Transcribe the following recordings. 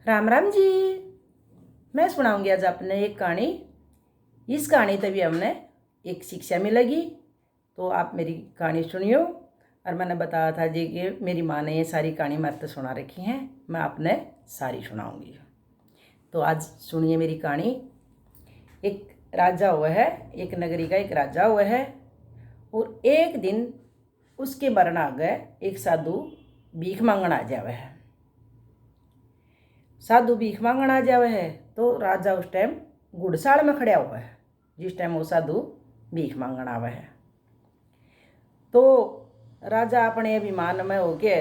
राम राम जी। मैं सुनाऊंगी आज आपने एक कहानी। इस कहानी तभी हमने एक शिक्षा मिलेगी, तो आप मेरी कहानी सुनियो। और मैंने बताया था जी कि मेरी माँ ने ये सारी कहानी मेरे तो सुना रखी हैं, मैं आपने सारी सुनाऊंगी। तो आज सुनिए मेरी कहानी। एक राजा हुआ है, एक नगरी का एक राजा हुआ है, और एक दिन उसके वरण आ गए एक साधु भीख मांगण आ जावे है। साधु भीख मांगण आ जावे है तो राजा उस टाइम गुड़साल में खड़ा हुआ है, जिस टाइम वो साधु भीख मांगण आवे है। तो राजा अपने अभिमान में होके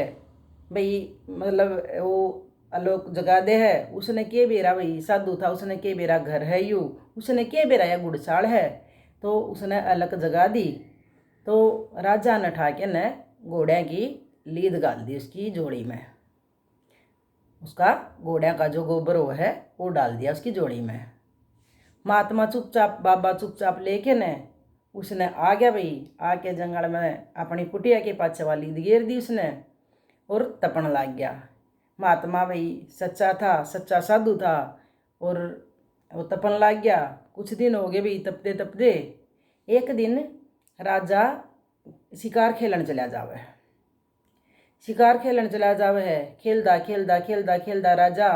भाई मतलब वो आलोक जगा दे है। उसने के बेरा भाई साधु था, उसने के बेरा घर है यू, उसने के बेरा या गुड़साल है, तो उसने अलग जगा दी। तो राजा ने ठा के ने घोड़े की लीद गाल दी उसकी जोड़ी में। उसका घोड़े का जो गोबर वो है वो डाल दिया उसकी जोड़ी में। महात्मा चुपचाप बाबा चुपचाप लेके ने उसने आ गया भाई, आके जंगल में अपनी कुटिया के पाछे वाली घेर दी उसने और तपन लग गया। महात्मा भाई सच्चा था, सच्चा साधु था, और वो तपन लग गया। कुछ दिन हो गए भाई तपते तपते। एक दिन राजा शिकार खेलन चला जावे, शिकार खेलन चला जावे है। खेलदा खेलदा खेलदा खेलदा राजा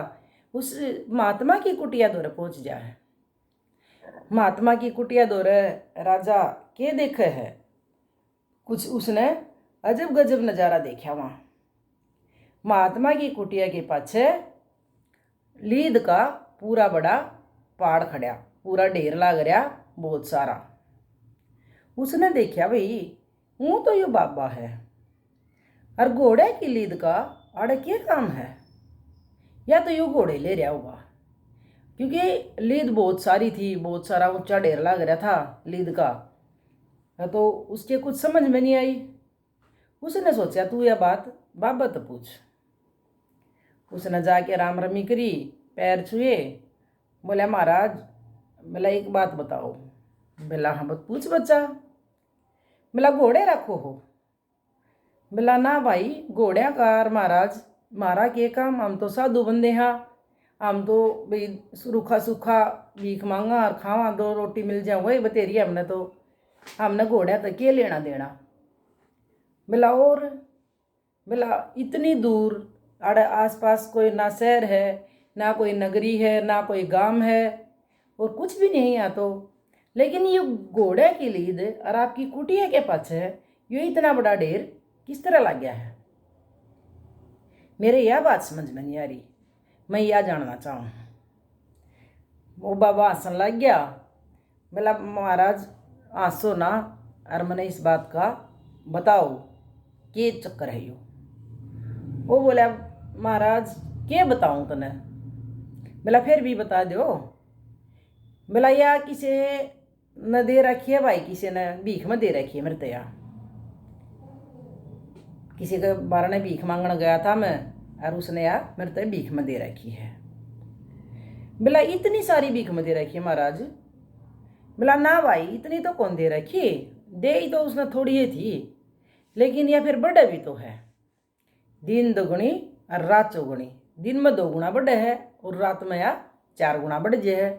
उस महात्मा की कुटिया दौरे पहुंच जाए। महात्मा की कुटिया दौरे राजा के देखे है, कुछ उसने अजब गजब नज़ारा देखा। वहाँ महात्मा की कुटिया के पाछे लीद का पूरा बड़ा पहाड़ खड़ा, पूरा ढेर लाग रहा बहुत सारा। उसने देखा भाई वो तो यो बाबा है, और घोड़े की लीद का आड़े क्या काम है, या तो यो घोड़े ले रहा होगा, क्योंकि लीद बहुत सारी थी, बहुत सारा ऊंचा ढेर लग रहा था लीद का। तो उसके कुछ समझ में नहीं आई। उसने सोचा तू यह बात बाबा तो पूछ। उसने जाके राम रमी करी, पैर छुए, बोला महाराज बोला एक बात बताओ। बोला हाँ बत पूछ बच्चा। बोला घोड़े रखो हो। बोला ना भाई घोड़िया कार महाराज मारा के काम, हम तो साधु बंदे हाँ, हम तो भाई रूखा सूखा भीख मांगा और खावा, दो रोटी मिल जाए वही बतेरी हमने, तो हमने घोड़ा तक के लेना देना। बोला और बोला इतनी दूर आड़े आस पास कोई ना शहर है, ना कोई नगरी है, ना कोई गांव है, और कुछ भी नहीं यहाँ तो, लेकिन ये घोड़े की लीद और आपकी कुटिया के पास है, ये इतना बड़ा ढेर किस तरह लग गया है। मेरे यह बात समझ में नहीं आ रही, मैं यह जानना चाहूँ। वो बाबा हंसन लग गया। बोला महाराज हंसो ना, और मैंने इस बात का बताओ के चक्कर है यो। वो बोला महाराज के बताऊँ तने। बोला फिर भी बता दो। बोला या किसी न दे रखी है भाई, किसी ने भीख में दे रखी है मेरे तो, या किसी के बारे ने भीख मांगने गया था मैं, और उसने यार मेरे तो भीख में दे रखी है। बोला इतनी सारी भीख में दे रखी है महाराज। बोला ना भाई इतनी तो कौन दे रखी, दे ही तो उसने थोड़ी ही थी, लेकिन यह फिर बड़े भी तो है। दिन दोगुनी और रात चौगुनी, दिन में 2 गुना बढ़े है और रात में या 4 गुना बढ़ जे है,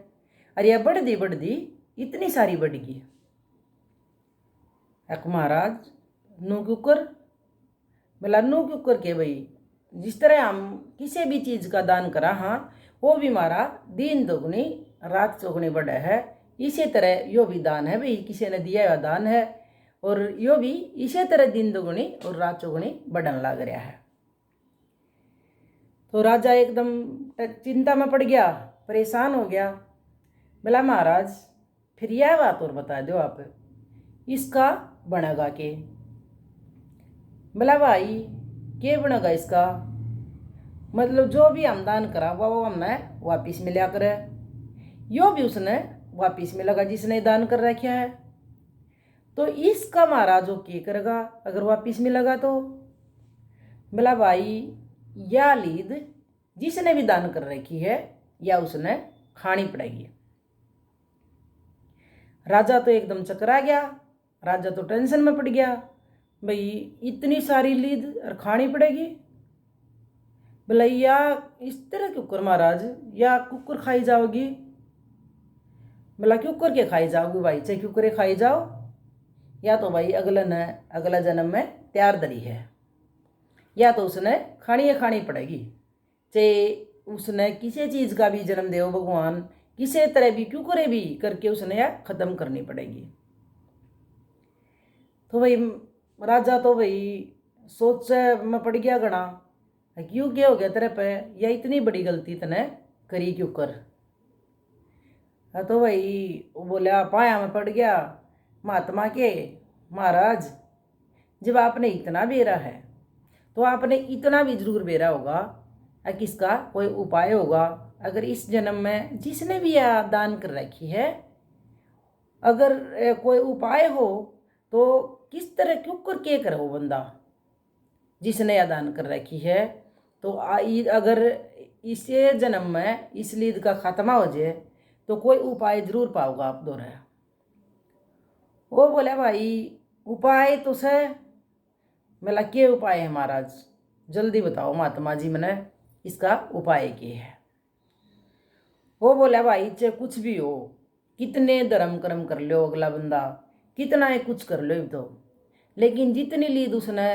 और यह बढ़ दी इतनी सारी बढ़ गई। एक महाराज नू क्यों कर। बोला नू क्यों कर के भाई जिस तरह हम किसी भी चीज़ का दान करा हाँ, वो भी हमारा दिन दोगुनी रात चौगुनी बढ़े है। इसी तरह यो भी दान है भाई, किसी ने दिया हुआ दान है, और यो भी इसी तरह दिन दोगुनी और रात चौगुनी बढ़न लग रहा है। तो राजा एकदम चिंता में पड़ गया, परेशान हो गया। बोला महाराज फिर यह बात और बता दो आप, इसका बनेगा के। बोला भाई के बनेगा इसका, मतलब जो भी हम दान करा वो हमने वापिस मिला करे, यो भी उसने वापिस मिलेगा जिसने दान कर रखा है। तो इसका महाराज वो क्या करेगा अगर वापिस मिलेगा तो। बोला भाई या लीद जिसने भी दान कर रखी है या उसने खानी पड़ेगी। राजा तो एकदम चकरा गया, राजा तो टेंशन में पड़ गया, भाई इतनी सारी लीद और खानी पड़ेगी। बोला या इस तरह कुकर महाराज, या कुकर खाई जाओगी? बोला कुकर के खाई जाओगी भाई, चाहे कुकरे खाई जाओ, या तो भाई अगला जन्म में तैयार दरी है, या तो उसने खानी पड़ेगी। चाहे उसने किसी चीज़ का भी जन्म दे भगवान, किसी तरह भी कुकरे भी करके उसने या ख़त्म करनी पड़ेगी। तो भाई राजा तो भाई सोच में पड़ गया गणा, क्यों क्या हो गया तेरे पे, या इतनी बड़ी गलती तने करी क्यों कर। तो भाई वो बोला पाया में पड़ गया महात्मा के, महाराज जब आपने इतना बेरा है तो आपने इतना भी जरूर बेरा होगा कि इसका कोई उपाय होगा। अगर इस जन्म में जिसने भी यह दान कर रखी है, अगर कोई उपाय हो तो किस तरह क्यों कर के करे वो बंदा जिसने यह दान कर रखी है, तो अगर इसे जन्म में इस लीद का खात्मा हो जाए तो कोई उपाय जरूर पाओगा आप दोनों। वो बोले भाई उपाय तो से, बोला क्या उपाय है महाराज, जल्दी बताओ महात्मा जी मैंने इसका उपाय क्या है। वो बोला भाई चाहे कुछ भी हो, कितने धर्म कर्म कर लो अगला बंदा, कितना ही कुछ कर लो तो, लेकिन जितनी लीद उसने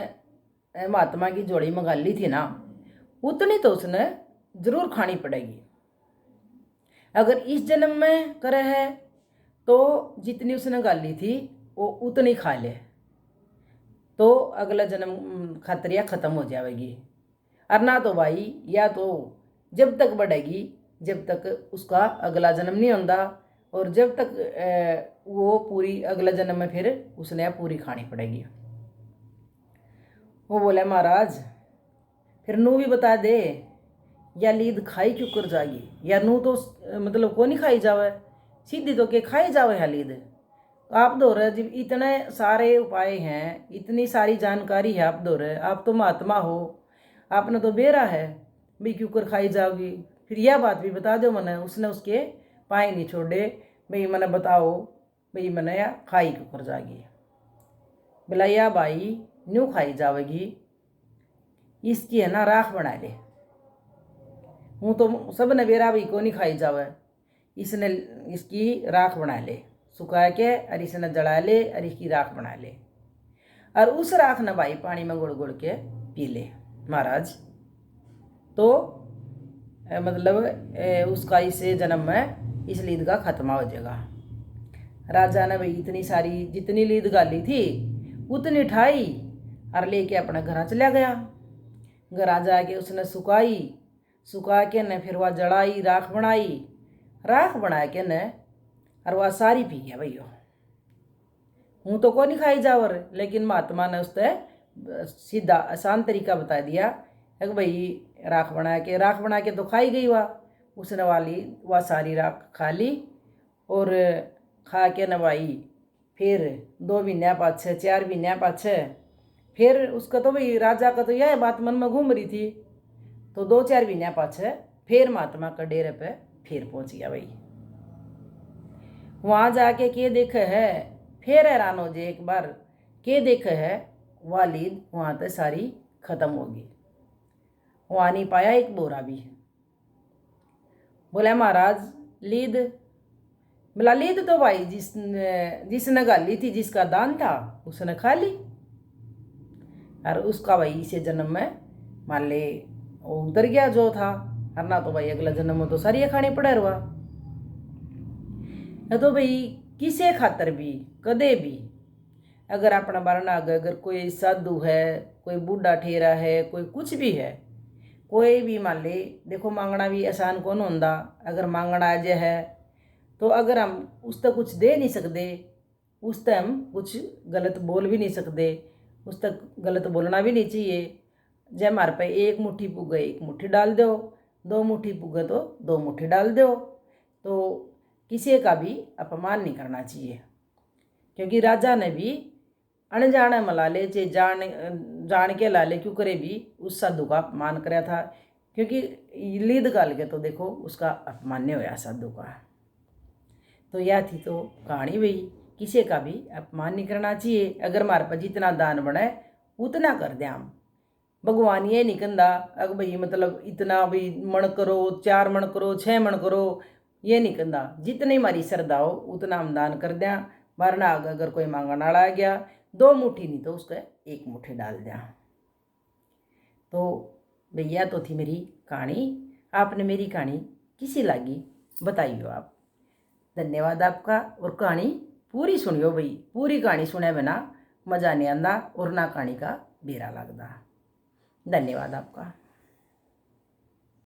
महात्मा की जोड़ी में गाली थी ना, उतनी तो उसने जरूर खानी पड़ेगी। अगर इस जन्म में करे है तो जितनी उसने गाली थी वो उतनी खा ले, तो अगला जन्म खतरिया ख़त्म हो जाएगी। और ना तो भाई या तो जब तक बढ़ेगी जब तक उसका अगला जन्म नहीं होता, और जब तक वो पूरी अगला जन्म में फिर उसने पूरी खानी पड़ेगी। वो बोले महाराज फिर नू भी बता दे, या लीद खाई क्यों कर जाएगी, या नू तो मतलब को नहीं खाई जावे, सीधी तो के खाई जावे है लीद। तो आप दो रहे जब इतने सारे उपाय हैं, इतनी सारी जानकारी है, आप दो रहे, आप तो महात्मा हो, आपने तो बेरा है भी क्यों कर खाई जाओगी, फिर यह बात भी बता दो मैंने। उसने उसके पाए नहीं छोड़े, भाई मैंने बताओ भाई मैंने या खाई क्यों कर जाएगी। बोला या भाई न्यू खाई जावेगी, इसकी है ना राख बना ले, हूँ तो सब ने बेरा भाई को नहीं खाई जावे, इसने इसकी राख बना ले, सुखा के और इसने जला ले और इसकी राख बना ले, और उस राख ने भाई पानी में गुड़ गुड़ के पी ले महाराज, तो मतलब उसका इस जन्म में इस लीद का खात्मा हो जाएगा। राजा ने भाई इतनी सारी जितनी लीद गाली थी उतनी ठाई और लेके अपना घर चला गया। घर जाके उसने सुखा के न फिर वह जड़ाई राख बना के न और वह सारी पी गया भैया। हूँ तो को नहीं खाई जावर, लेकिन महात्मा ने उससे सीधा आसान तरीका बता दिया कि भाई राख बना के तो खाई गई वह, उसने वह सारी राख खा ली, और खा के न भाई फिर 2 महीने पाछे 4 महीने पाछे फिर उसका तो भाई राजा का तो यह बात मन में घूम रही थी, तो 2-4 महीने पाछे फिर महात्मा का डेरे पे फिर पहुंच गया भाई। वहाँ जाके के देखे है, फिर हैरान हो जाए एक बार, के देखे है वह लीद वहाँ तक सारी खत्म होगी, वहाँ नहीं पाया एक बोरा भी। बोला महाराज लीद, बोला लीद तो भाई जिसने गाली थी, जिसका दान था उसने खा ली, और उसका भाई इसे जन्म में मान ले वो उतर गया जो था, और ना तो भाई अगला जन्म में तो सारी खानी पड़े रहा। तो भाई किसे खातर भी कदे भी अगर अपना मरना अगर कोई साधु है, कोई बूढ़ा ठेरा है, कोई कुछ भी है, कोई भी मान ले, देखो मांगना भी आसान कौन होता, अगर मांगना आज है तो अगर हम उस तक कुछ दे नहीं सकते, उस तक हम कुछ गलत बोल भी नहीं सकते, उस तक गलत बोलना भी नहीं चाहिए। जब हमारे पे 1 मुट्ठी पुगे 1 मुट्ठी डाल दो, 2 मुट्ठी पुगे तो 2 मुट्ठी डाल दो, तो किसी का भी अपमान नहीं करना चाहिए। क्योंकि राजा ने भी अनजाने में ला ले, चाहे जान के ला ले, क्यों करे भी उस साधु का अपमान कराया था, क्योंकि लीद गाल के तो देखो उसका अपमान नहीं होया साधु का। तो यह थी तो कहानी भाई, किसी का भी अपमान नहीं करना चाहिए। अगर हमारे पास जितना दान बने उतना कर दें हम, भगवान ये नहीं कहता अग भाई मतलब इतना भी मन करो, 4 मन करो, 6 मन करो, ये नहीं कहता। जितनी हमारी श्रद्धा हो उतना हम दान कर दें। वरना अगर कोई मांगने वाला आ गया 2 मुट्ठी नहीं तो उसको 1 मुट्ठी डाल दें। तो भैया तो थी मेरी कहानी। आपने मेरी कहानी किसी लगी बताइए आप। धन्यवाद आपका। और कहानी पूरी सुनियो भाई, पूरी कहानी सुने बिना मज़ा नहीं आता और ना कहानी का बेरा लगता। धन्यवाद आपका।